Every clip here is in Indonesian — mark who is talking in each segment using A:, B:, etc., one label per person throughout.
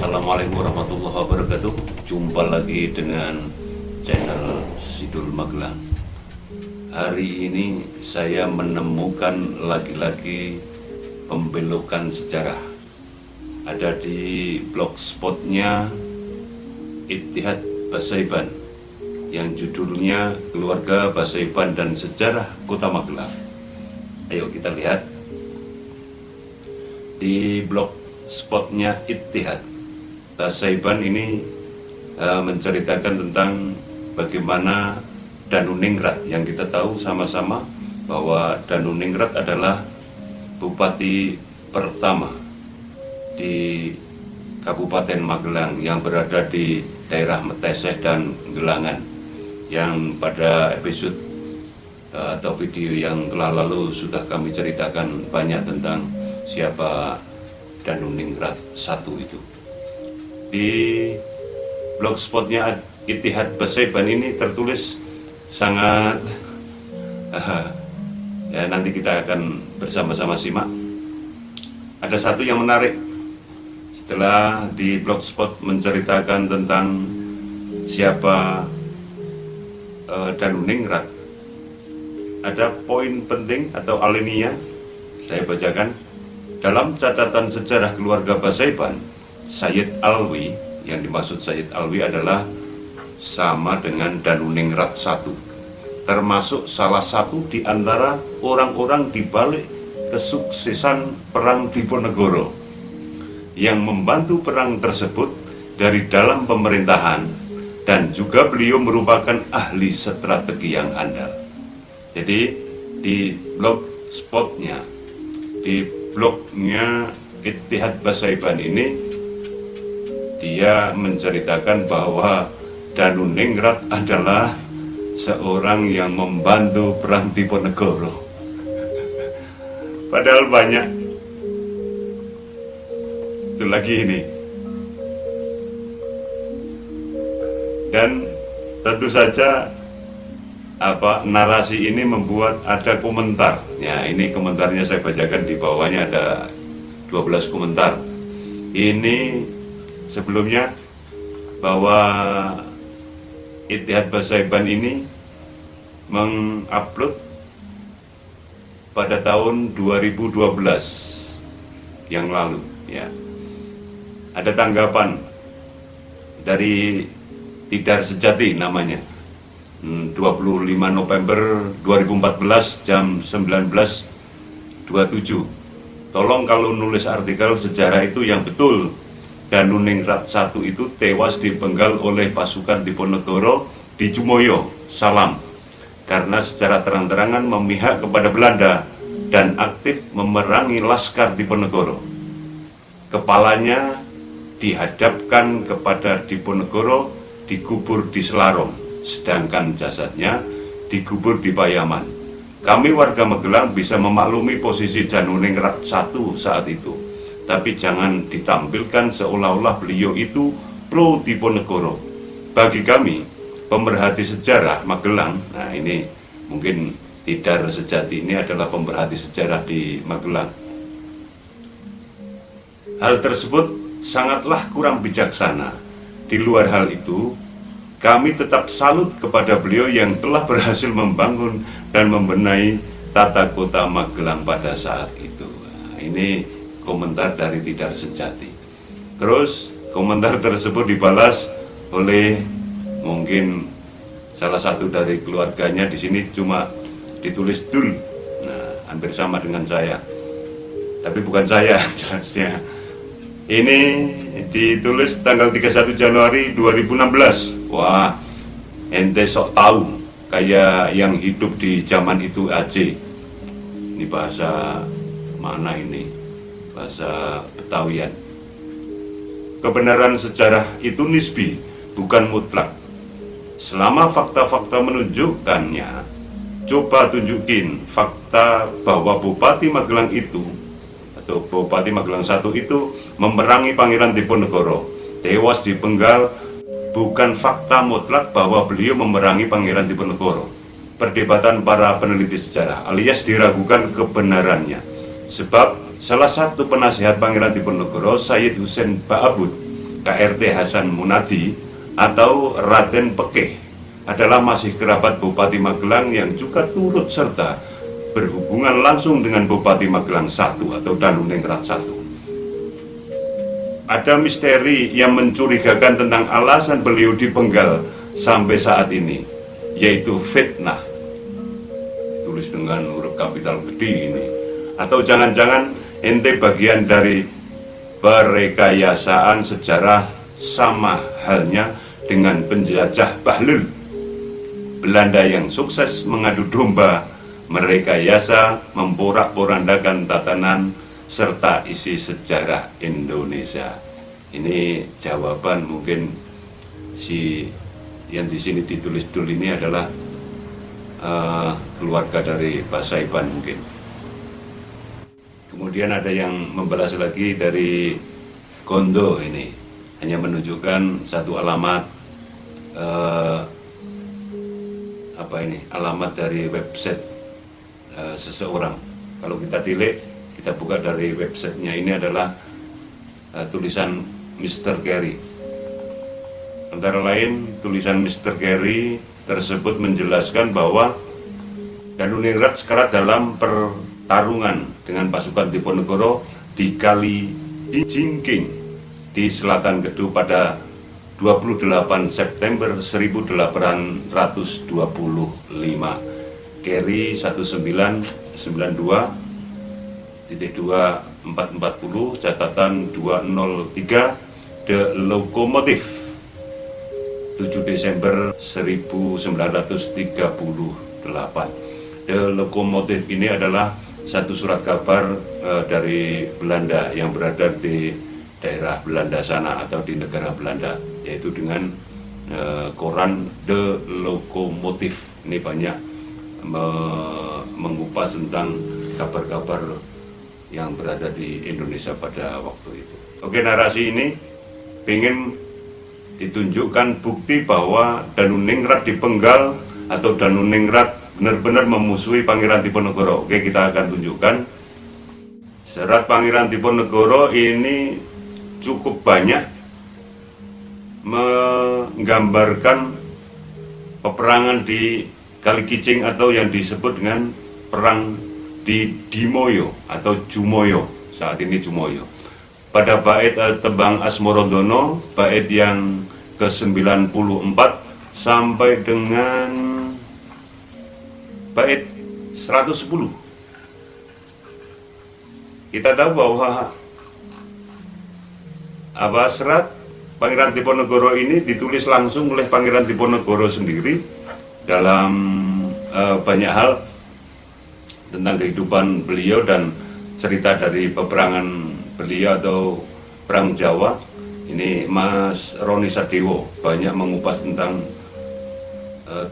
A: Assalamualaikum warahmatullahi wabarakatuh. Jumpa lagi dengan channel Sidul Magelang. Hari ini saya menemukan lagi-lagi pembelokan sejarah. Ada di blogspotnya Ittihad Basaiban yang judulnya Keluarga Basaiban dan Sejarah Kota Magelang. Ayo kita lihat di blogspotnya Ittihad Basaiban ini menceritakan tentang bagaimana Danuningrat, yang kita tahu sama-sama bahwa Danuningrat adalah bupati pertama di Kabupaten Magelang yang berada di daerah Meteseh dan Gelangan, yang pada episode atau video yang telah lalu sudah kami ceritakan banyak tentang siapa Danuningrat I itu. Di blogspotnya Ittihad Basaiban ini tertulis sangat ya, nanti kita akan bersama-sama simak. Ada satu yang menarik. Setelah di blogspot menceritakan tentang siapa Danuningrat, ada poin penting atau alinea, saya bacakan. Dalam catatan sejarah keluarga Basaiban, Sayyid Alwi, yang dimaksud Sayyid Alwi adalah sama dengan Danuningrat I, termasuk salah satu di antara orang-orang di balik kesuksesan Perang Diponegoro, yang membantu perang tersebut dari dalam pemerintahan, dan juga beliau merupakan ahli strategi yang andal. Jadi di blogspotnya, di blognya Ittihad Basaiban ini, dia menceritakan bahwa Danuningrat adalah seorang yang membantu perang Diponegoro. Padahal banyak. Itu lagi ini. Dan tentu saja narasi ini membuat ada komentar. Ya, ini komentarnya saya bacakan, di bawahnya ada 12 komentar. Ini sebelumnya bahwa Ittihad Basaiban ini mengupload pada tahun 2012 yang lalu, ya. Ada tanggapan dari Tidar Sejati namanya, 25 November 2014 jam 19.27. Tolong kalau nulis artikel sejarah itu yang betul. Danuningrat I itu tewas dipenggal oleh pasukan Diponegoro di Jumoyo, Salam, karena secara terang-terangan memihak kepada Belanda dan aktif memerangi laskar Diponegoro. Kepalanya dihadapkan kepada Diponegoro, dikubur di Selarong, sedangkan jasadnya dikubur di Payaman. Kami warga Magelang bisa memaklumi posisi Danuningrat I saat itu, tapi jangan ditampilkan seolah-olah beliau itu pro Diponegoro. Bagi kami, pemerhati sejarah Magelang, nah ini mungkin Tidar Sejati ini adalah pemerhati sejarah di Magelang, hal tersebut sangatlah kurang bijaksana. Di luar hal itu, kami tetap salut kepada beliau yang telah berhasil membangun dan membenahi tata kota Magelang pada saat itu. Nah, ini komentar dari Tidar Sejati. Terus komentar tersebut dibalas oleh mungkin salah satu dari keluarganya. Di sini cuma ditulis Dul. Nah, hampir sama dengan saya. Tapi bukan saya jelasnya. Ini ditulis tanggal 31 Januari 2016. Wah, ente sok tahu kayak yang hidup di zaman itu aja. Ini bahasa mana ini? Bahasa Betawian. Kebenaran sejarah itu nisbi, bukan mutlak. Selama fakta-fakta menunjukkannya, coba tunjukin fakta bahwa Bupati Magelang itu, atau Bupati Magelang I itu memerangi Pangeran Diponegoro, tewas dipenggal. Bukan fakta mutlak bahwa beliau memerangi Pangeran Diponegoro. Perdebatan para peneliti sejarah alias diragukan kebenarannya. Sebab salah satu penasihat Pangeran Diponegoro, Sayyid Husein Ba'abud, KRT Hasan Munadi atau Raden Pekeh adalah masih kerabat Bupati Magelang yang juga turut serta berhubungan langsung dengan Bupati Magelang I atau Danuningrat I. Ada misteri yang mencurigakan tentang alasan beliau dipenggal sampai saat ini, yaitu fitnah. Tulis dengan huruf kapital gede ini. Atau jangan-jangan ente bagian dari perekayasaan sejarah sama halnya dengan penjajah Bahlul Belanda yang sukses mengadu domba, merekayasa, memporak-porandakan tatanan serta isi sejarah Indonesia. Ini jawaban mungkin si yang di sini ditulis dulu ini adalah keluarga dari Pak Saiban mungkin. Kemudian ada yang membalas lagi dari Gondo ini, hanya menunjukkan satu alamat alamat dari website seseorang. Kalau kita tilik, kita buka dari websitenya, ini adalah tulisan Mr. Gary. Antara lain tulisan Mr. Gary tersebut menjelaskan bahwa Danuningrat sekarat dalam pertarungan dengan pasukan Diponegoro di Kali Jingking di selatan Kedu pada 28 September 1825. Carry 1992.2440, catatan 203, The Locomotive 7 Desember 1938. The Locomotive ini adalah satu surat kabar dari Belanda yang berada di daerah Belanda sana atau di negara Belanda, yaitu dengan koran The Locomotive. Ini banyak mengupas tentang kabar-kabar yang berada di Indonesia pada waktu itu. Oke, narasi ini ingin ditunjukkan bukti bahwa Danuningrat dipenggal atau Danuningrat benar-benar memusuhi Pangeran Diponegoro. Oke, kita akan tunjukkan serat Pangeran Diponegoro ini cukup banyak menggambarkan peperangan di Kali Kijing atau yang disebut dengan perang di Dimoyo atau Jumoyo, saat ini Jumoyo. Pada bait tembang Asmorondono, bait yang ke-94 sampai dengan bait 110. Kita tahu bahwa serat Pangeran Diponegoro ini ditulis langsung oleh Pangeran Diponegoro sendiri dalam banyak hal tentang kehidupan beliau dan cerita dari peperangan beliau atau Perang Jawa. Ini Mas Roni Sadewo banyak mengupas tentang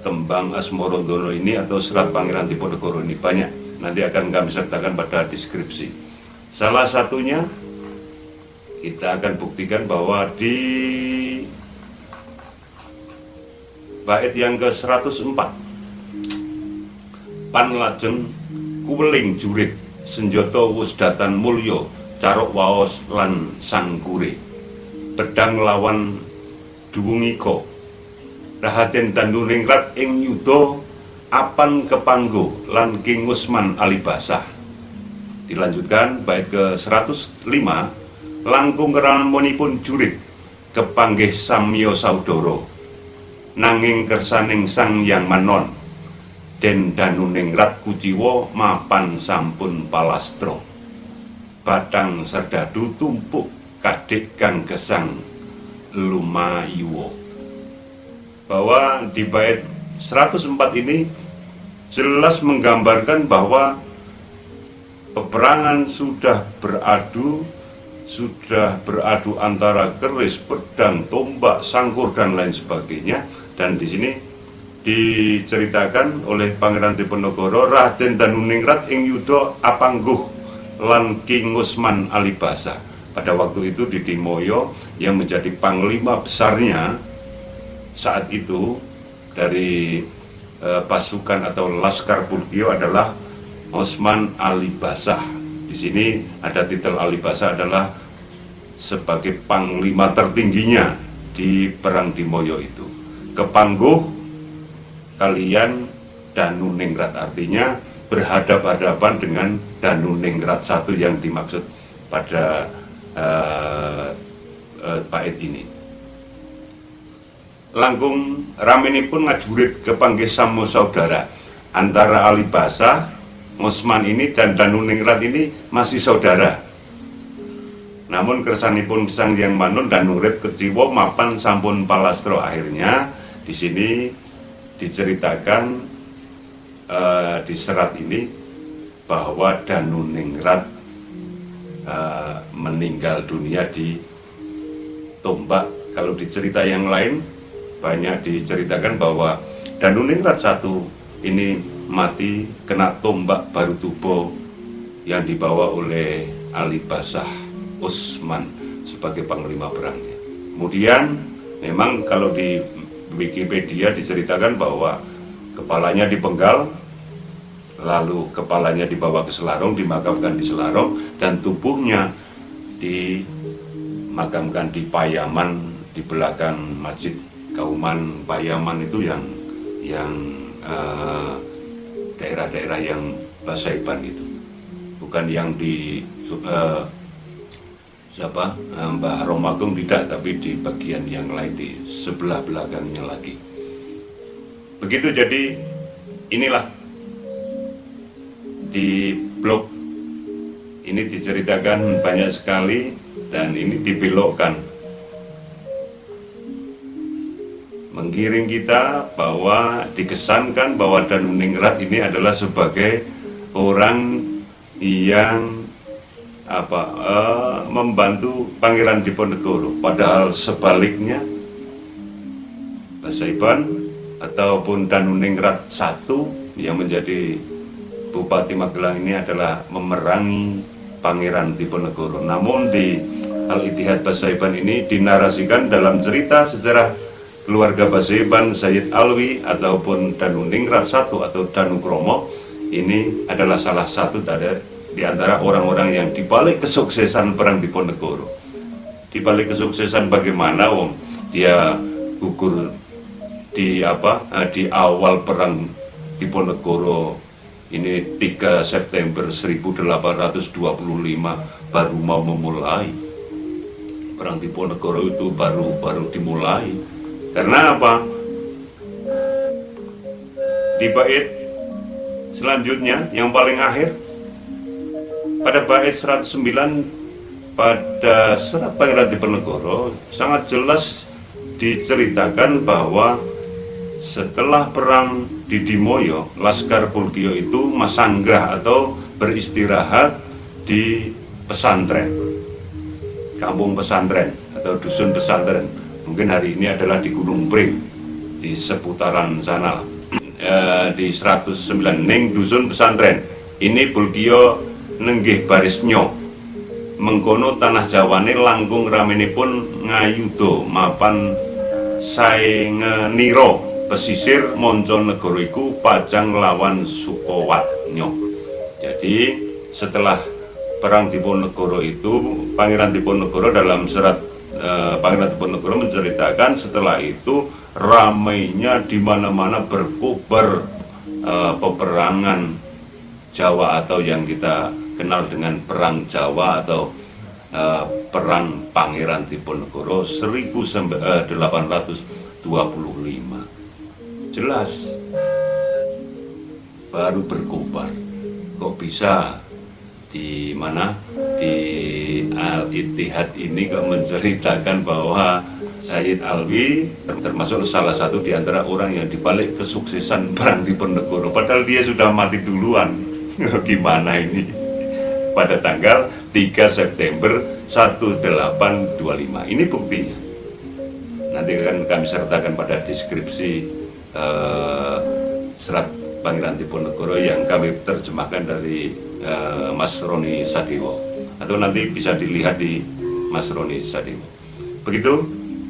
A: tembang Asmorondono ini atau serat Pangeran Diponegoro ini banyak. Nanti akan kami sertakan pada deskripsi. Salah satunya kita akan buktikan bahwa di bait yang ke-104, pan lajeng kuweling jurit senjata wus datan mulya caruk waos lan sangkure pedang lawan duwungika Rahaden Danuningrat ing yuda apan kepanggo lan King Usman Alibasah. Dilanjutkan bait ke-105, langkung ramonipun jurit kepanggih samya saudara nanging kersaning Sang Hyang Manon den Danuningrat kuciwa mapan sampun palastra batang serdadu tumpuk kadhik kang gesang lumayuwa. Bahwa di bait 104 ini jelas menggambarkan bahwa peperangan sudah beradu antara keris, pedang, tombak, sangkur dan lain sebagainya. Dan di sini diceritakan oleh Pangeran Diponegoro, Raden Danuningrat ing yuda apangguh lan King Usman Alibasa. Pada waktu itu di Dimoyo yang menjadi panglima besarnya saat itu dari pasukan atau Laskar Purgio adalah Usman Alibasah. Di sini ada titel Alibasah adalah sebagai panglima tertingginya di perang Dimoyo itu. Kepangguh kalian Danuningrat, artinya berhadap-hadapan dengan Danuningrat I yang dimaksud pada bait ini. Langkung raminipun ngajurit kepanggih samo saudara. Antara Alibasa, Osman ini dan Danuningrat ini masih saudara. Namun kersanipun Sang Hyang Manun Danurit keciwa mapan sampun palastro. Akhirnya di sini diceritakan di serat ini bahwa Danuningrat meninggal dunia di tombak. Kalau di cerita yang lain banyak diceritakan bahwa Danuningrat I ini mati kena tombak Barutubo yang dibawa oleh Alibasah Usman sebagai panglima perangnya. Kemudian memang kalau di Wikipedia diceritakan bahwa kepalanya dipenggal, lalu kepalanya dibawa ke Selarong, dimakamkan di Selarong, dan tubuhnya dimakamkan di Payaman, di belakang Masjid Kauman Payaman itu yang daerah-daerah yang Pasaiban itu, bukan yang di Mbah Romagung, tidak, tapi di bagian yang lain di sebelah belakangnya lagi. Begitu. Jadi inilah di blog ini diceritakan banyak sekali dan ini dibelokkan menggiring kita bahwa dikesankan bahwa Danuningrat ini adalah sebagai orang yang membantu Pangeran Diponegoro, padahal sebaliknya Pasaiban ataupun Danuningrat I yang menjadi Bupati Magelang ini adalah memerangi Pangeran Diponegoro. Namun di Al-Ittihad Pasaiban ini dinarasikan dalam cerita sejarah keluarga Pasaiban, Sayyid Alwi ataupun Danuningrat I atau Danukromo ini adalah salah satu di antara orang-orang yang dibalik kesuksesan perang Diponegoro. Dibalik kesuksesan bagaimana dia gugur di awal perang Diponegoro ini 3 September 1825 baru mau memulai. Perang Diponegoro itu baru dimulai. Karena apa? Di bait selanjutnya yang paling akhir pada bait 109 pada serat Pangeran Diponegoro sangat jelas diceritakan bahwa setelah perang di Dimoyo, Laskar Pulkio itu masanggrah atau beristirahat di pesantren, kampung pesantren atau dusun pesantren. Mungkin hari ini adalah di Gunung Pring, di seputaran sana. Di 109 ning dusun pesantren. Ini Pulkio nenggih barisnyo. Mengkono tanah Jawane langkung raminipun ngayudo mapan saengeniro pesisir Monconegoro iku pajang lawan Sukowatnyo. Jadi setelah perang Diponegoro itu, Pangeran Diponegoro dalam serat Pangeran Diponegoro menceritakan setelah itu ramainya di mana-mana berkobar peperangan Jawa atau yang kita kenal dengan perang Jawa atau perang Pangeran Diponegoro 1825. Jelas baru berkobar. Kok bisa di mana di Al-Ittihad ini kok menceritakan bahwa Sayyid Alwi termasuk salah satu di antara orang yang dibalik kesuksesan perang Diponegoro, padahal dia sudah mati duluan. Gimana ini? Pada tanggal 3 September 1825. Ini buktinya. Nanti akan kami sertakan pada deskripsi serat Pangeran Diponegoro yang kami terjemahkan dari Mas Roni Sadewo, atau nanti bisa dilihat di Mas Roni Sadewo. Begitu.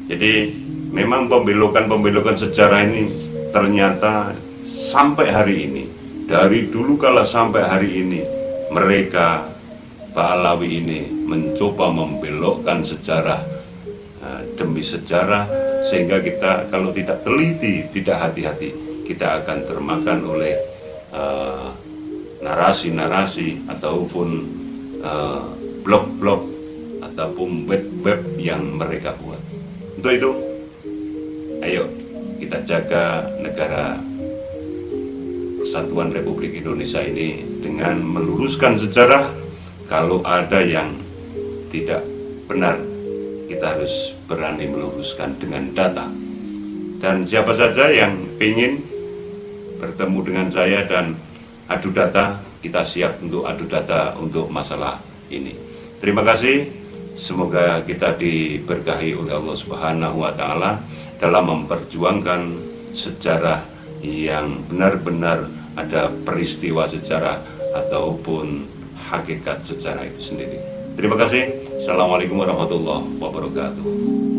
A: Jadi memang pembelokan sejarah ini ternyata sampai hari ini, dari dulu kala sampai hari ini, mereka Pak Alawi ini mencoba membelokkan sejarah demi sejarah, sehingga kita kalau tidak teliti, tidak hati-hati, kita akan termakan oleh narasi-narasi ataupun blog-blog ataupun web-web yang mereka buat. Untuk itu, ayo kita jaga negara Kesatuan Republik Indonesia ini dengan meluruskan sejarah. Kalau ada yang tidak benar, kita harus berani meluruskan dengan data. Dan siapa saja yang ingin bertemu dengan saya dan adu data, kita siap untuk adu data untuk masalah ini. Terima kasih. Semoga kita diberkahi oleh Allah Subhanahu wa Ta'ala dalam memperjuangkan sejarah yang benar-benar ada peristiwa sejarah ataupun hakikat sejarah itu sendiri. Terima kasih. Assalamualaikum warahmatullahi wabarakatuh.